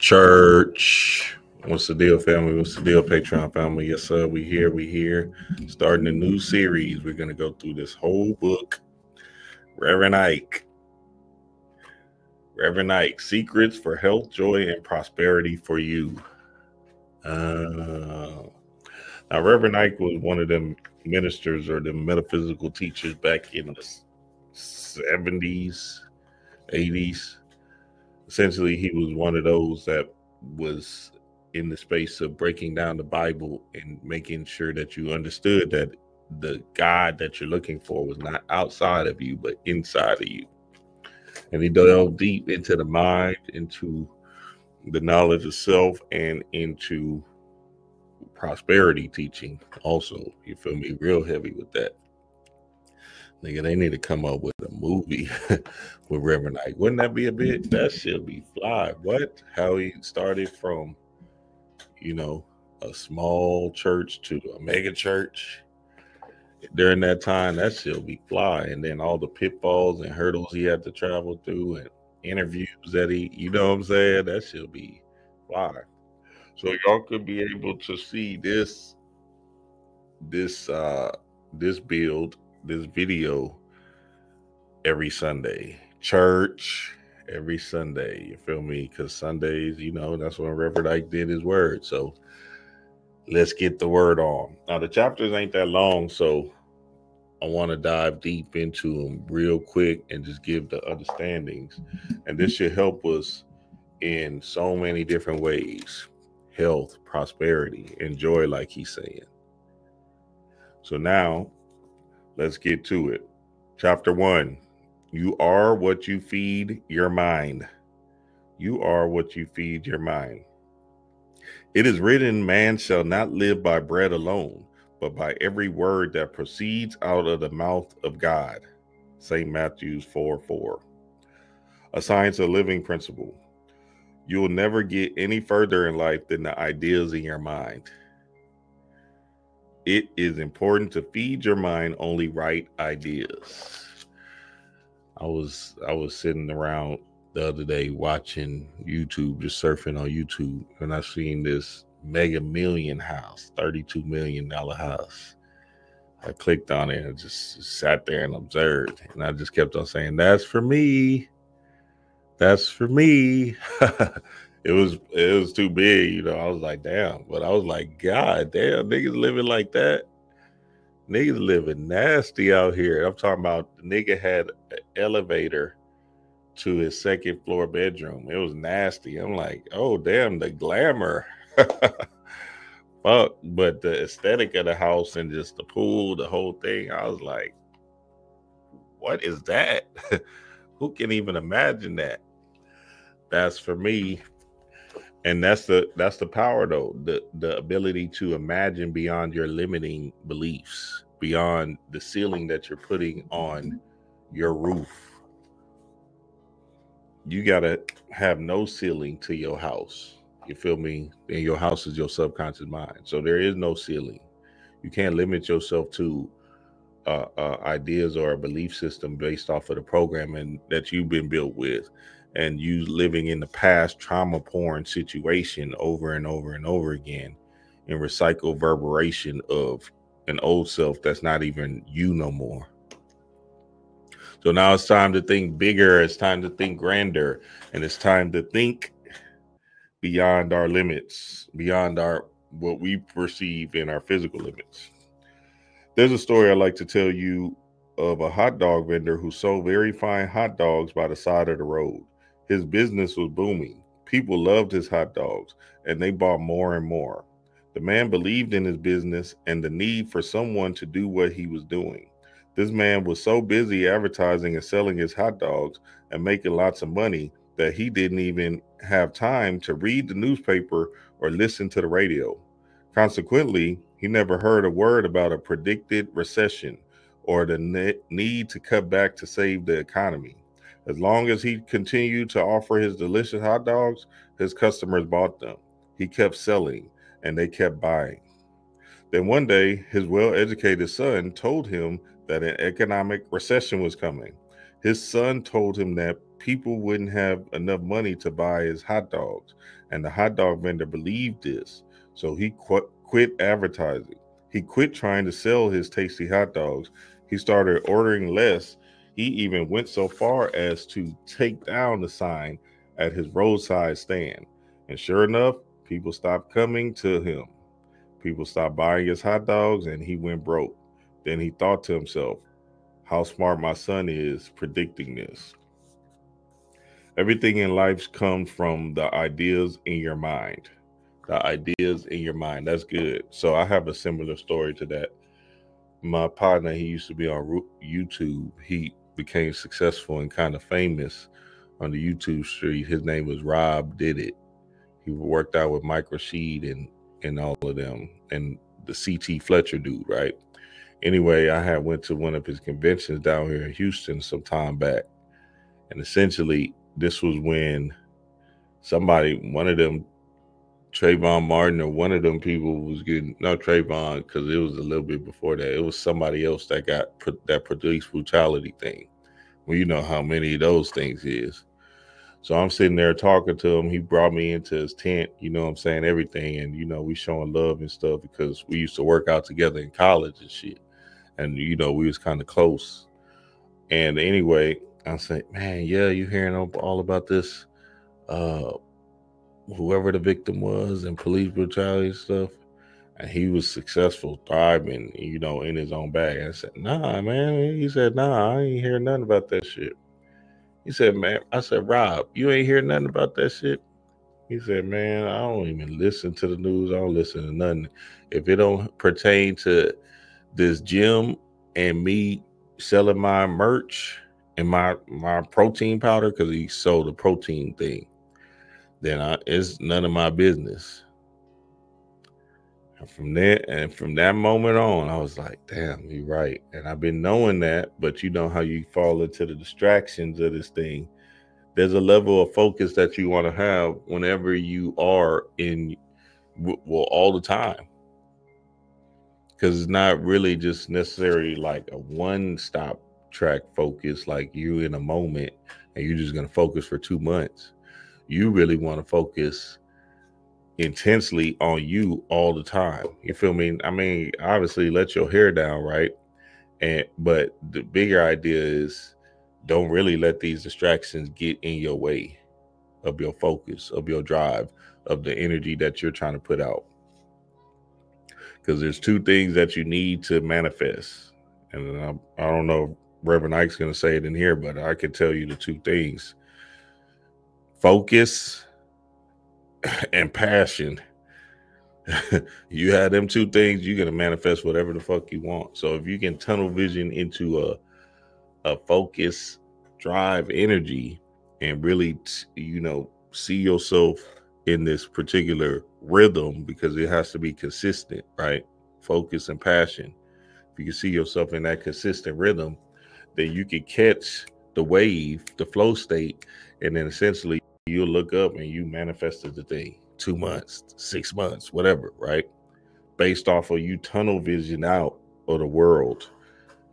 Church. What's the deal, family? What's the deal, Patreon family? Yes, sir. We here. Starting a new series. We're going to go through this whole book. Rev Ike. Secrets for Health, Joy, and Prosperity for You. Now, Rev Ike was one of them ministers or the metaphysical teachers back in the 70s, 80s. Essentially, he was one of those that was in the space of breaking down the Bible and making sure that you understood that the God that you're looking for was not outside of you, but inside of you. And he delved deep into the mind, into the knowledge of self, and into prosperity teaching also. You feel me? Real heavy with that. Nigga, they need to come up with a movie with Reverend Ike. Wouldn't that be a bit? That should be fly. What? How he started from, a small church to a mega church. During that time, that should be fly. And then all the pitfalls and hurdles he had to travel through and interviews that you know what I'm saying? That should be fly. So y'all could be able to see this build, this video every Sunday. Church every Sunday. You feel me? Because Sundays, that's when Reverend Ike did his word. So let's get the word on. Now, the chapters ain't that long, so I want to dive deep into them real quick and just give the understandings. And this should help us in so many different ways. Health, prosperity, and joy, like he's saying. So now, let's get to it. Chapter 1. You are what you feed your mind. You are what you feed your mind. It is written, man shall not live by bread alone, but by every word that proceeds out of the mouth of God. St. Matthew 4:4. A science of living principle. You will never get any further in life than the ideas in your mind. It is important to feed your mind only right ideas. I was sitting around the other day watching YouTube, just surfing on YouTube, and I seen this mega million house, $32 million house. I clicked on it and just sat there and observed, and I just kept on saying, "That's for me. That's for me." It was too big, I was like, damn. But I was like, God damn, niggas living like that. Niggas living nasty out here. I'm talking about the nigga had an elevator to his second floor bedroom. It was nasty. I'm like, oh damn, the glamour. Fuck. But the aesthetic of the house and just the pool, the whole thing, I was like, what is that? Who can even imagine that? That's for me. And that's the power, though, the ability to imagine beyond your limiting beliefs, beyond the ceiling that you're putting on your roof. You gotta have no ceiling to your house. You feel me? And your house is your subconscious mind. So there is no ceiling. You can't limit yourself to ideas or a belief system based off of the programming that you've been built with. And you living in the past trauma porn situation over and over and over again in recycled reverberation of an old self that's not even you no more. So now it's time to think bigger. It's time to think grander. And it's time to think beyond our limits, beyond what we perceive in our physical limits. There's a story I like to tell you of a hot dog vendor who sold very fine hot dogs by the side of the road. His business was booming. People loved his hot dogs, and they bought more and more. The man believed in his business and the need for someone to do what he was doing. This man was so busy advertising and selling his hot dogs and making lots of money that he didn't even have time to read the newspaper or listen to the radio. Consequently, he never heard a word about a predicted recession or the need to cut back to save the economy. As long as he continued to offer his delicious hot dogs, his customers bought them. He kept selling, and they kept buying. Then one day, his well-educated son told him that an economic recession was coming. His son told him that people wouldn't have enough money to buy his hot dogs. And the hot dog vendor believed this. So he quit advertising. He quit trying to sell his tasty hot dogs. He started ordering less. He even went so far as to take down the sign at his roadside stand. And sure enough, people stopped coming to him. People stopped buying his hot dogs and he went broke. Then he thought to himself, how smart my son is predicting this. Everything in life comes from the ideas in your mind. The ideas in your mind. That's good. So I have a similar story to that. My partner, he used to be on YouTube. He became successful and kind of famous on the YouTube street. His name was Rob Did It. He worked out with Mike Rashid and all of them, and the CT Fletcher dude, right? Anyway, I had went to one of his conventions down here in Houston some time back. And essentially, this was when one of them, Trayvon Martin or one of them people was getting, not Trayvon, because it was a little bit before that. It was somebody else that got that police brutality thing. Well, you know how many of those things is. So I'm sitting there talking to him. He brought me into his tent, you know what I'm saying, everything. And, you know, we showing love and stuff because we used to work out together in college and shit. And, you know, we was kind of close. And anyway, I said, man, yeah, you hearing all about this, whoever the victim was and police brutality and stuff. And he was successful, thriving, you know, in his own bag. I said, nah, man. He said, nah, I ain't hear nothing about that shit. He said, man, I said, Rob, you ain't hear nothing about that shit? He said, man, I don't even listen to the news. I don't listen to nothing. If it don't pertain to this gym and me selling my merch and my protein powder, because he sold a protein thing, then it's none of my business. And from that moment on, I was like, damn, you're right. And I've been knowing that, but you know how you fall into the distractions of this thing. There's a level of focus that you want to have whenever you are in, well, all the time. Because it's not really just necessarily like a one-stop track focus, like you in a moment and you're just going to focus for 2 months. You really want to focus intensely on you all the time. You feel me? I mean, obviously let your hair down, right? But the bigger idea is don't really let these distractions get in your way of your focus, of your drive, of the energy that you're trying to put out. Because there's 2 things that you need to manifest. And I don't know if Rev Ike's going to say it in here, but I can tell you the 2 things. Focus and passion. You have them 2 things, you're going to manifest whatever the fuck you want. So if you can tunnel vision into a focus, drive, energy, and really, you know, see yourself in this particular rhythm, because it has to be consistent, right? Focus and passion. If you can see yourself in that consistent rhythm, then you can catch the wave, the flow state, and then essentially you'll look up and you manifested the thing. 2 months, 6 months, whatever, right? Based off of you tunnel vision out of the world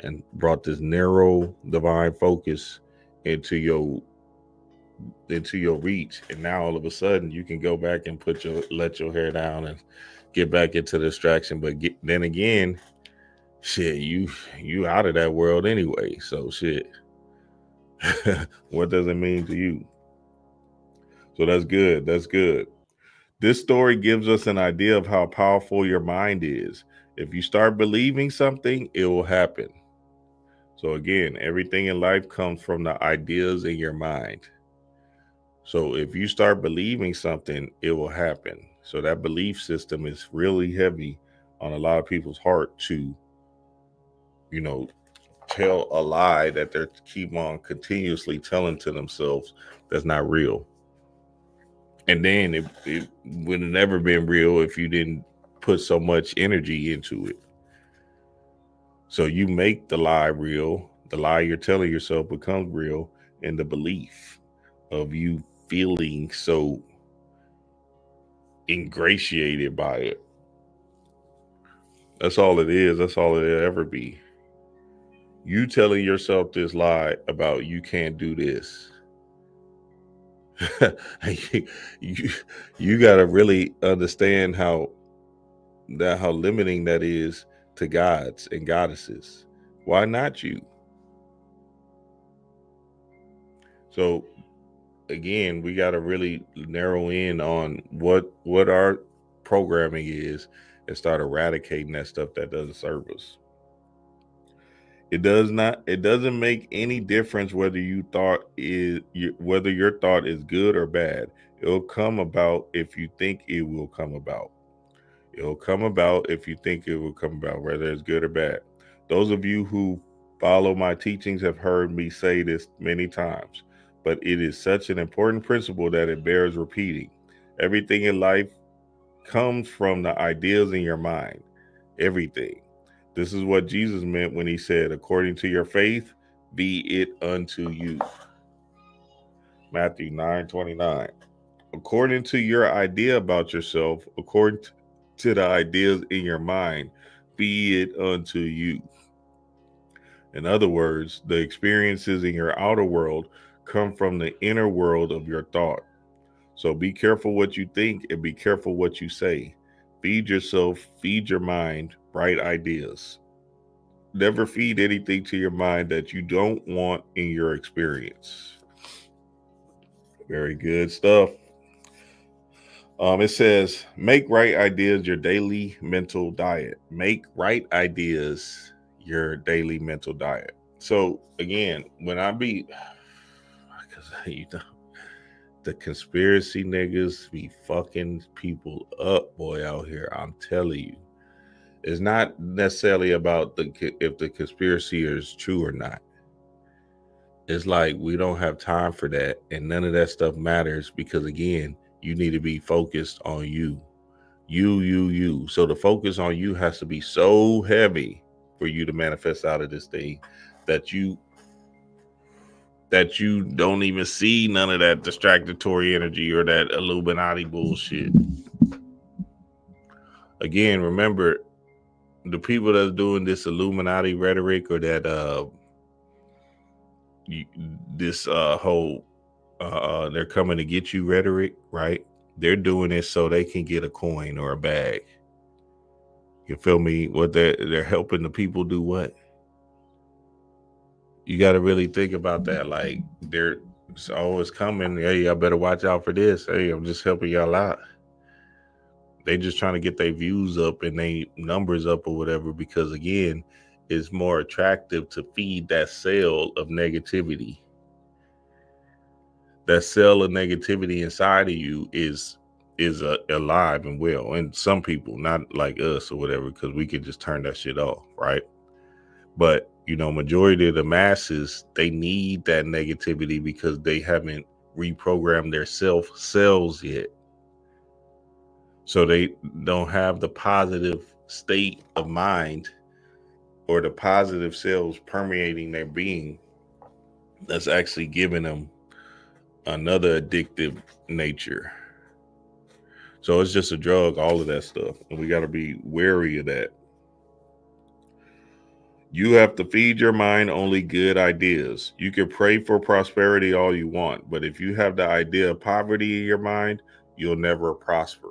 and brought this narrow divine focus into your reach. And now all of a sudden you can go back and let your hair down and get back into the distraction. But then again, shit, you out of that world anyway. So shit, what does it mean to you? So that's good. That's good. This story gives us an idea of how powerful your mind is. If you start believing something, it will happen. So again, everything in life comes from the ideas in your mind. So if you start believing something, it will happen. So that belief system is really heavy on a lot of people's heart to, you know, tell a lie that they keep on continuously telling to themselves that's not real. And then it would have never been real if you didn't put so much energy into it. So you make the lie real. The lie you're telling yourself becomes real, and the belief of you feeling so ingratiated by it. That's all it is. That's all it'll ever be. You telling yourself this lie about you can't do this. you you got to really understand how limiting that is to gods and goddesses. Why not you? So again, we got to really narrow in on what our programming is and start eradicating that stuff that doesn't serve us. It doesn't make any difference whether whether your thought is good or bad. It'll come about if you think it will come about. It'll come about if you think it will come about, whether it's good or bad. Those of you who follow my teachings have heard me say this many times, but it is such an important principle that it bears repeating. Everything in life comes from the ideas in your mind. Everything. This is what Jesus meant when he said, according to your faith, be it unto you. Matthew 9:29. According to your idea about yourself, according to the ideas in your mind, be it unto you. In other words, the experiences in your outer world come from the inner world of your thought. So be careful what you think and be careful what you say. Feed yourself, feed your mind bright ideas. Never feed anything to your mind that you don't want in your experience. Very good stuff. It says, make right ideas your daily mental diet. Make right ideas your daily mental diet. So again, when I be, because the conspiracy niggas be fucking people up, boy, out here. I'm telling you, it's not necessarily about if the conspiracy is true or not. It's like we don't have time for that, and none of that stuff matters because again, you need to be focused on you. You. So the focus on you has to be so heavy for you to manifest out of this thing that you don't even see none of that distractory energy or that Illuminati bullshit. Again, remember, the people that's doing this Illuminati rhetoric or that this whole they're coming to get you rhetoric, right? They're doing it so they can get a coin or a bag. You feel me? What they're helping the people do what? You got to really think about that. Like they're always coming. Hey, y'all better watch out for this. Hey, I'm just helping y'all out. They just trying to get their views up and their numbers up or whatever, because again, it's more attractive to feed that cell of negativity. That cell of negativity inside of you is alive and well. And some people, not like us or whatever, because we can just turn that shit off, right? But majority of the masses, they need that negativity because they haven't reprogrammed their cells yet. So they don't have the positive state of mind or the positive cells permeating their being that's actually giving them another addictive nature. So it's just a drug, all of that stuff. And we got to be wary of that. You have to feed your mind only good ideas. You can pray for prosperity all you want, but if you have the idea of poverty in your mind, you'll never prosper.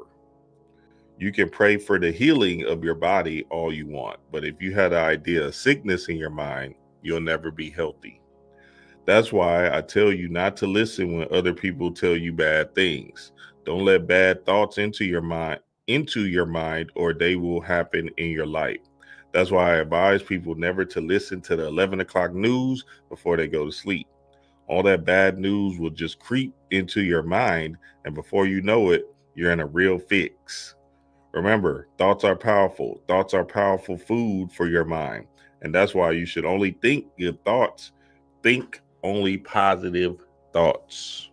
You can pray for the healing of your body all you want, but if you had the idea of sickness in your mind, you'll never be healthy. That's why I tell you not to listen when other people tell you bad things. Don't let bad thoughts into your mind, or they will happen in your life. That's why I advise people never to listen to the 11 o'clock news before they go to sleep. All that bad news will just creep into your mind, and before you know it, you're in a real fix. Remember, thoughts are powerful. Thoughts are powerful food for your mind. And that's why you should only think good thoughts. Think only positive thoughts.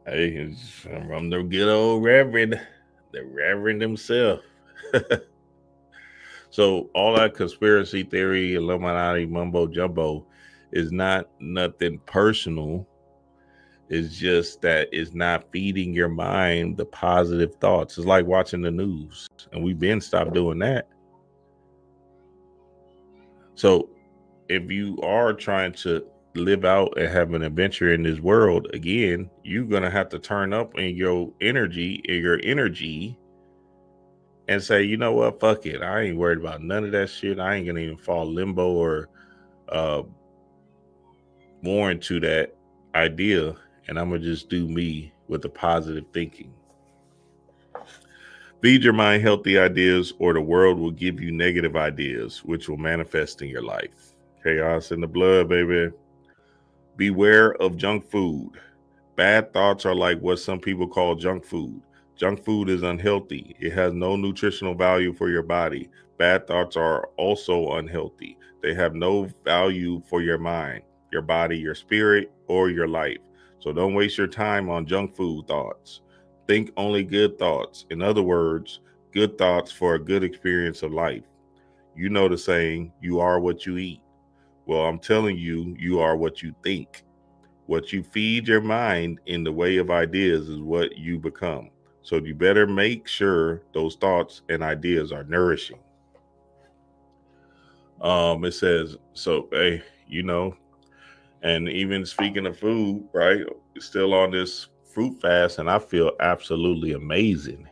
Hey, from the good old Reverend, the Reverend himself. So all that conspiracy theory, Illuminati, mumbo jumbo is not nothing personal. It's just that it's not feeding your mind the positive thoughts. It's like watching the news, and we've been stopped doing that. So if you are trying to live out and have an adventure in this world, again, you're going to have to turn up in your energy and say, you know what, fuck it. I ain't worried about none of that shit. I ain't going to even fall limbo or more into that idea. And I'm going to just do me with the positive thinking. Feed your mind healthy ideas, or the world will give you negative ideas, which will manifest in your life. Chaos in the blood, baby. Beware of junk food. Bad thoughts are like what some people call junk food. Junk food is unhealthy. It has no nutritional value for your body. Bad thoughts are also unhealthy. They have no value for your mind, your body, your spirit, or your life. So don't waste your time on junk food thoughts. Think only good thoughts. In other words, good thoughts for a good experience of life. You know the saying, you are what you eat. Well, I'm telling you, you are what you think. What you feed your mind in the way of ideas is what you become. So you better make sure those thoughts and ideas are nourishing. It says, so, hey, you know, and even speaking of food, right, still on this fruit fast, and I feel absolutely amazing.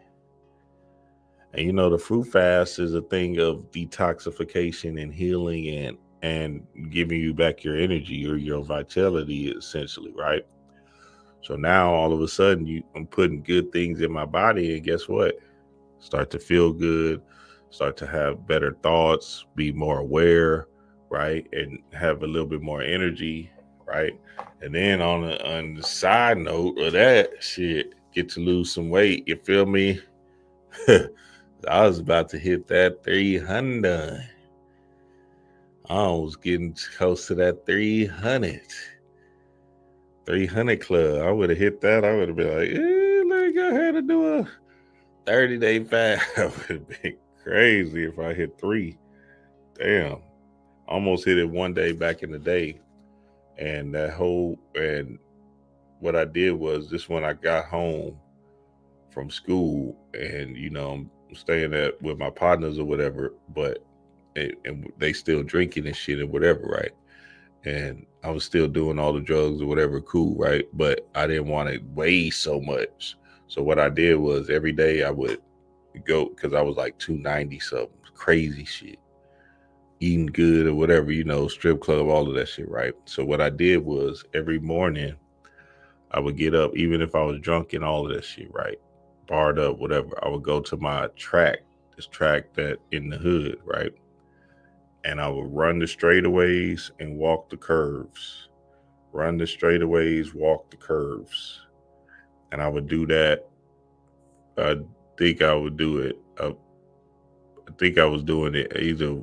And, you know, the fruit fast is a thing of detoxification and healing and giving you back your energy or your vitality, essentially, right? So now all of a sudden I'm putting good things in my body, and guess what? Start to feel good, start to have better thoughts, be more aware, right? And have a little bit more energy, right? And then on the side note of that shit, get to lose some weight. You feel me? I was about to hit that 300. I was getting close to that 300 club. I would have hit that. I would have been like, let's go ahead and do a 30-day fast. That would have been crazy if I hit 3. Damn. Almost hit it one day back in the day. And what I did was this when I got home from school, and, you know, I'm staying with my partners or whatever, but and they still drinking and shit and whatever, right? And I was still doing all the drugs or whatever, cool, right? But I didn't want to weigh so much. So what I did was every day I would go, because I was like 290 something, crazy shit, eating good or whatever, you know, strip club, all of that shit, right? So what I did was every morning I would get up, even if I was drunk and all of that shit, right? Barred up, whatever. I would go to my track, this track that in the hood, right? And I would run the straightaways and walk the curves. Run the straightaways, walk the curves. And I would do that. I think I would do it. I think I was doing it either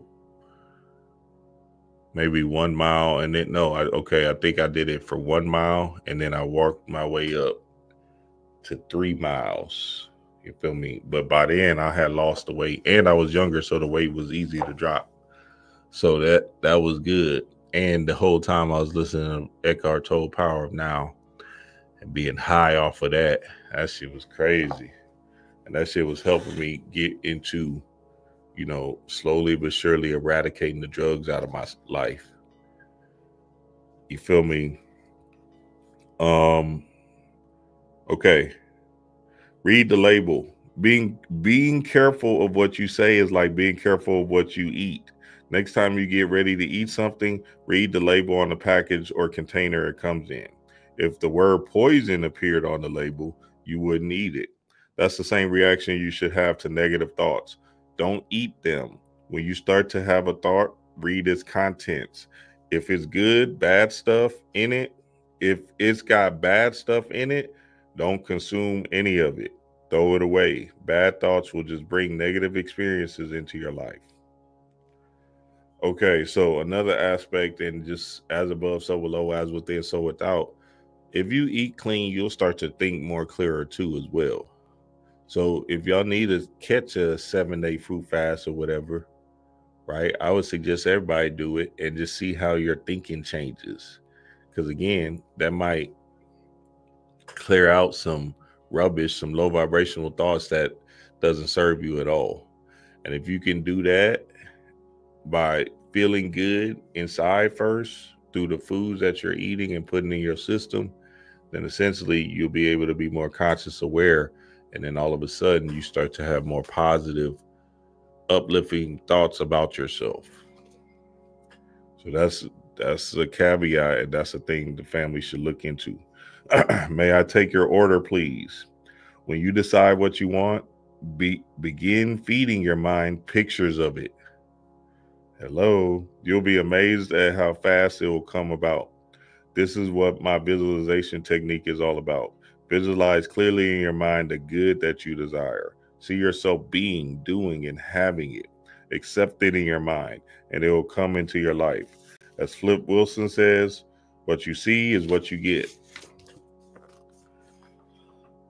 maybe 1 mile, and then I think I did it for 1 mile, and then I worked my way up to 3 miles. You feel me? But by then I had lost the weight, and I was younger, so the weight was easy to drop. So that was good. And the whole time I was listening to Eckhart Tolle Power of Now and being high off of that. That shit was crazy. And that shit was helping me get into, you know, slowly but surely eradicating the drugs out of my life. You feel me? Okay. Read the label. Being careful of what you say is like being careful of what you eat. Next time you get ready to eat something, read the label on the package or container it comes in. If the word poison appeared on the label, you wouldn't eat it. That's the same reaction you should have to negative thoughts. Don't eat them. When you start to have a thought, read its contents. If it's good, bad stuff in it, if it's got bad stuff in it, don't consume any of it. Throw it away. Bad thoughts will just bring negative experiences into your life. Okay, so another aspect, and just as above, so below, as within, so without. If you eat clean, you'll start to think more clearer too as well. So if y'all need to catch a 7-day fruit fast or whatever, right, I would suggest everybody do it and just see how your thinking changes. Because again, that might clear out some rubbish, some low vibrational thoughts that doesn't serve you at all. And if you can do that by feeling good inside first, through the foods that you're eating and putting in your system, then essentially you'll be able to be more conscious aware. And then all of a sudden you start to have more positive, uplifting thoughts about yourself. So that's a caveat, and that's a thing the family should look into. May I take your order, please? When you decide what you want, begin feeding your mind pictures of it. Hello, you'll be amazed at how fast it will come about. This is what my visualization technique is all about. Visualize clearly in your mind the good that you desire. See yourself being, doing, and having it. Accept it in your mind, and it will come into your life. As Flip Wilson says, what you see is what you get.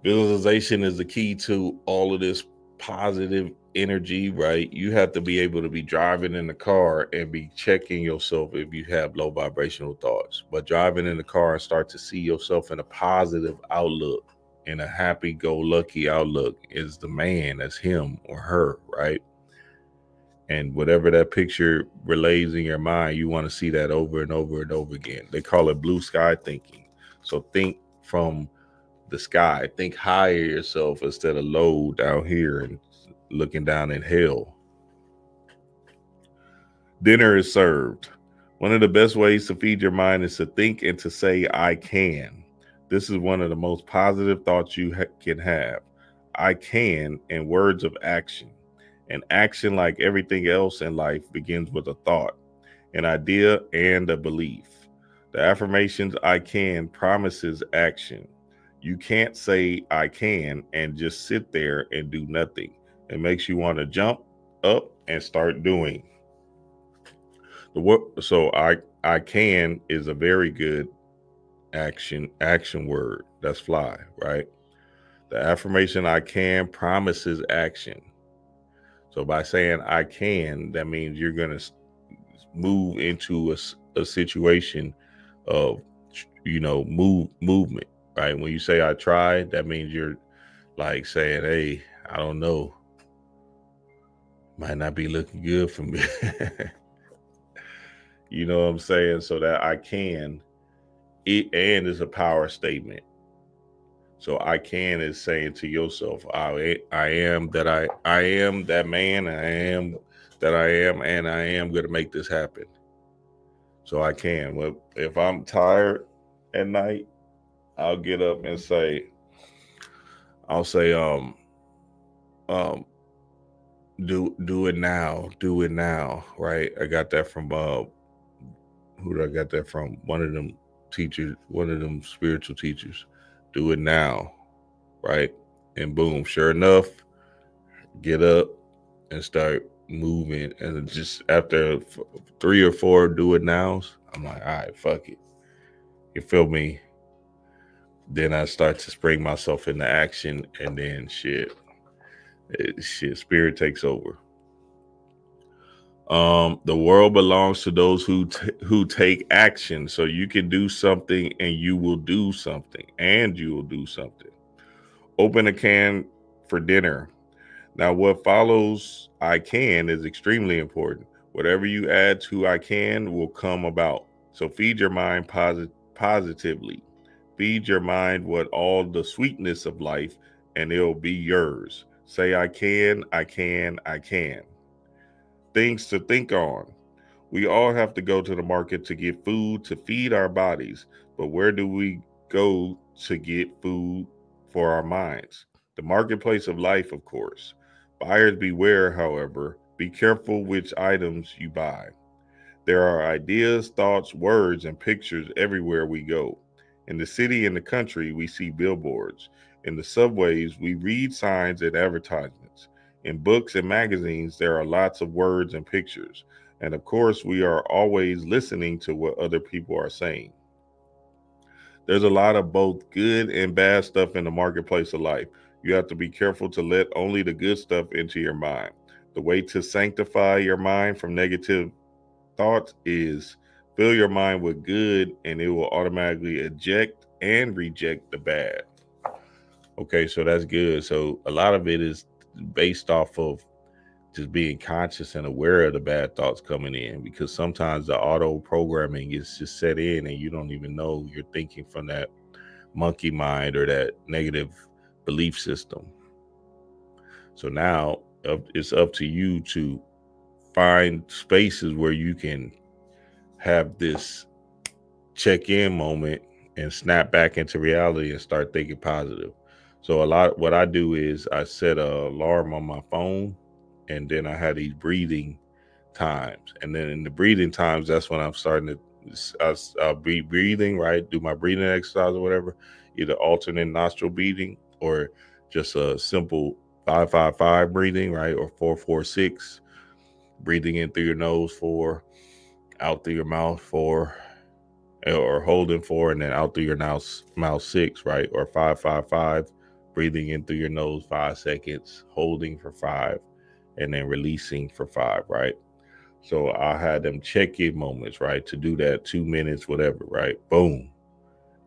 Visualization is the key to all of this positive energy, right? You have to be able to be driving in the car and be checking yourself if you have low vibrational thoughts. But driving in the car and start to see yourself in a positive outlook, in a happy-go-lucky outlook, is the man, that's him or her, right? And whatever that picture relays in your mind, you want to see that over and over and over again. They call it blue sky thinking. So think from the sky. Think higher yourself instead of low down here and looking down in hell. Dinner is served. One of the best ways to feed your mind is to think and to say, I can. This is one of the most positive thoughts you can have. I can, and words of action. And action, like everything else in life, begins with a thought, an idea, and a belief. The affirmations I can promises action. You can't say I can and just sit there and do nothing. It makes you want to jump up and start doing. So I can is a very good action word. That's fly, right? The affirmation I can promises action. So by saying I can, that means you're going to move into a situation of, movement, right? When you say I tried, that means you're like saying, hey, I don't know. Might not be looking good for me. You know what I'm saying? So that I can, and is a power statement. So I can is saying to yourself, I am that I am that man, I am that I am, and I am going to make this happen. So I can. Well, if I'm tired at night, I'll get up and say, do it now, right? I got that from who did I got that from? One of them teachers, one of them spiritual teachers. Do it now, right? And boom, sure enough, get up and start moving. And just after 3 or 4 do it nows, I'm like, all right, fuck it. You feel me? Then I start to spring myself into action, and then shit, spirit takes over. The world belongs to those who take action. So you can do something, and you will do something, and you will do something. Open a can for dinner. Now, what follows I can is extremely important. Whatever you add to I can will come about. So feed your mind positively. Feed your mind with all the sweetness of life, and it'll be yours. Say I can, I can, I can. Things to think on. We all have to go to the market to get food to feed our bodies. But where do we go to get food for our minds? The marketplace of life, of course. Buyers beware, however. Be careful which items you buy. There are ideas, thoughts, words, and pictures everywhere we go. In the city and the country, we see billboards. In the subways, we read signs and advertisements. In books and magazines, there are lots of words and pictures. And of course, we are always listening to what other people are saying. There's a lot of both good and bad stuff in the marketplace of life. You have to be careful to let only the good stuff into your mind. The way to sanctify your mind from negative thoughts is fill your mind with good, and it will automatically eject and reject the bad. Okay, so that's good. So a lot of it is based off of just being conscious and aware of the bad thoughts coming in, because sometimes the auto programming is just set in and you don't even know you're thinking from that monkey mind or that negative belief system. So now it's up to you to find spaces where you can have this check-in moment and snap back into reality and start thinking positive. So what I do is I set an alarm on my phone, and then I have these breathing times. And then in the breathing times, that's when I'm starting to, I'll be breathing, right? Do my breathing exercise or whatever, either alternate nostril breathing or just a simple 5-5-5 breathing, right? Or 4-4-6, breathing in through your nose 4, out through your mouth 4, or holding 4 and then out through your mouth 6, right? Or 5-5-5, breathing in through your nose 5 seconds, holding for 5, and then releasing for 5, right? So I had them check-in moments, right? To do that 2 minutes, whatever, right? Boom.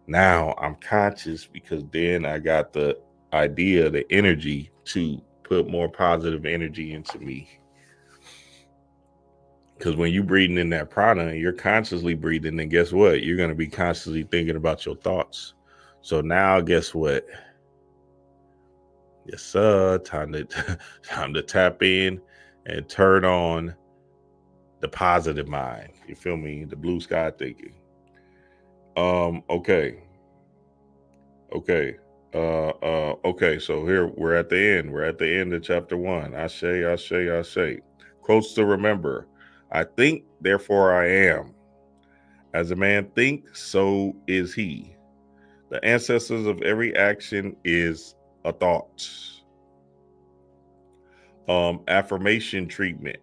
Now I'm conscious, because then I got the idea, the energy to put more positive energy into me. Because when you're breathing in that prana and you're consciously breathing, then guess what? You're going to be constantly thinking about your thoughts. So now guess what? Yes, sir. Time to tap in and turn on the positive mind. You feel me? The blue sky thinking. Okay. Okay. So here we're at the end. We're at the end of chapter 1. I say. Quotes to remember. I think, therefore I am. As a man thinks, so is he. The ancestors of every action is a thought. Affirmation treatment.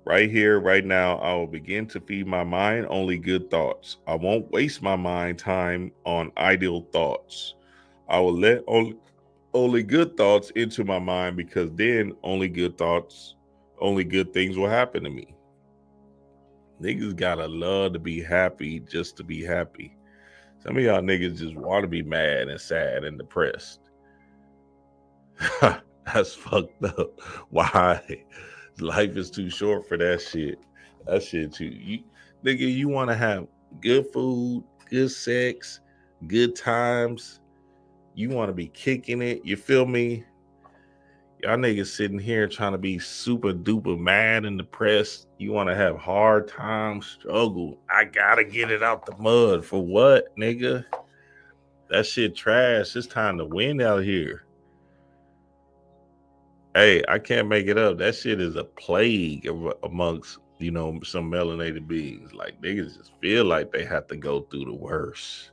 Right here, right now, I will begin to feed my mind only good thoughts. I won't waste my mind time on idle thoughts. I will let only good thoughts into my mind, because then only good things will happen to me. Niggas gotta love to be happy just to be happy. Some of y'all niggas just want to be mad and sad and depressed. That's fucked up. Why? Life is too short for that shit. That shit too. Nigga, you want to have good food, good sex, good times. You want to be kicking it. You feel me? Y'all niggas sitting here trying to be super duper mad and depressed. You want to have hard times, struggle. I gotta get it out the mud. For what, nigga? That shit trash. It's time to win out here. Hey, I can't make it up. That shit is a plague amongst, some melanated beings. Like, niggas just feel like they have to go through the worst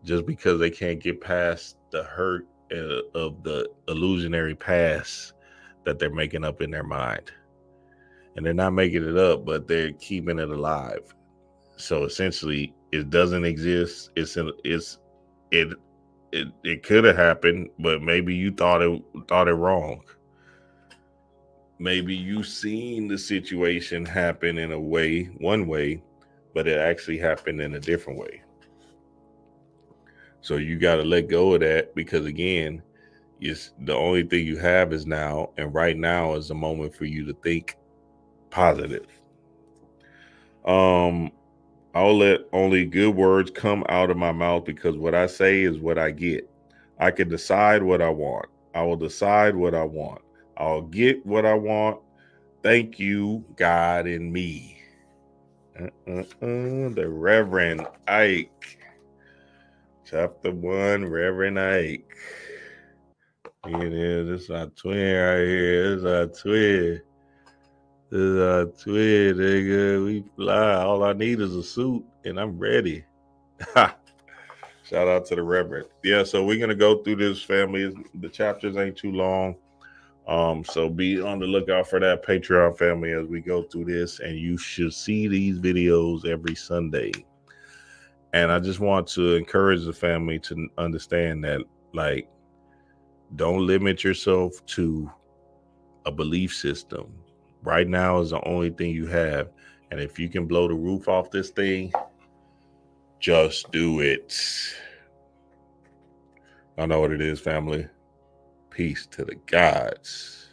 just because they can't get past the hurt of the illusionary past that they're making up in their mind. And they're not making it up, but they're keeping it alive. So essentially, it doesn't exist. It could have happened, but maybe you thought it wrong. Maybe you seen the situation happen in one way, but it actually happened in a different way. So you got to let go of that, because again, it's the only thing you have is now, and right now is the moment for you to think positive. I'll let only good words come out of my mouth, because what I say is what I get. I can decide what I want. I will decide what I want. I'll get what I want. Thank you, God and me. The Reverend Ike. Chapter 1, Reverend Ike. It is. This is our twin right here. This is our twin. Nigga. We fly. All I need is a suit, and I'm ready. Shout out to the Reverend. Yeah, so we're going to go through this, family. The chapters ain't too long. So be on the lookout for that Patreon, family, as we go through this, and you should see these videos every Sunday. And I just want to encourage the family to understand that, like, don't limit yourself to a belief system. Right now is the only thing you have. And if you can blow the roof off this thing, just do it. I know what it is, family. Peace to the gods.